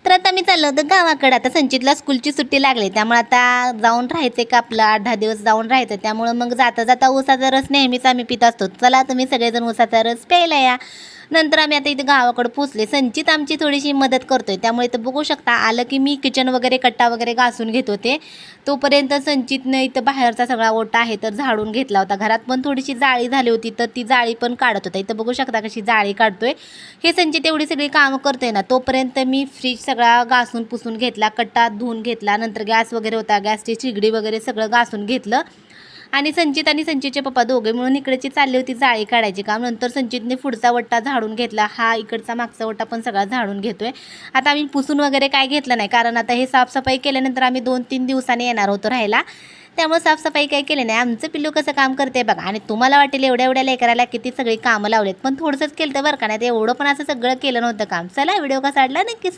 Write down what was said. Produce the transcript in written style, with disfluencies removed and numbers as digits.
तर आता मी चाललो होतो गावाकडे. आता संचितला स्कूलची सुट्टी लागली, त्यामुळे आता जाऊन राहायचं का आपलं 8-10 दिवस जाऊन राहायचं. त्यामुळं मग जाता जाता ऊसाचा रस नेहमीच आम्ही पित असतो. चला तुम्ही सगळेजण ऊसाचा रस प्यायला या. नंतर आम्ही आता इथे गावाकडे पोचले. संचित आमची थोडीशी मदत करतोय, त्यामुळे इथं बघू शकता आलं की मी किचन वगैरे कट्टा वगैरे घासून घेत होते. तोपर्यंत संचितनं इथं बाहेरचा सगळा ओटा आहे तर झाडून घेतला होता. घरात पण थोडीशी जाळी झाली होती तर ती जाळी पण काढत होता. इथं बघू शकता कशी जाळी काढतोय. हे संचित एवढी सगळी कामं करतोय ना, तोपर्यंत मी फ्रीज सगळा घासून पुसून घेतला, कट्टा धुवून घेतला. नंतर गॅस वगैरे होता, गॅसची चिगडी वगैरे सगळं घासून घेतलं. आणि संचित आणि संचितचे पप्पा दोघे मिळून इकडची चालली होती जाळी काढायची काम. नंतर संचितने पुढचा वट्टा झाडून घेतला, हा इकडचा मागचा वट्टा पण सगळा झाडून घेतोय. आता आम्ही पुसून वगैरे काय घेतलं नाही, कारण आता हे साफसफाई केल्यानंतर आम्ही 2-3 दिवसांनी येणार होतो राहायला. त्यामुळे साफसफाई काही केली नाही. आमचं पिल्लू कसं काम करते बघा. आणि तुम्हाला वाटेल एवढ्या एवढ्या लेकराला किती सगळी कामं लावलेत, पण थोडंसंच केलं तर बरं का, नाही तर एवढं पण असं सगळं केलं नव्हतं काम. चला व्हिडिओ कसा वाटला नक्की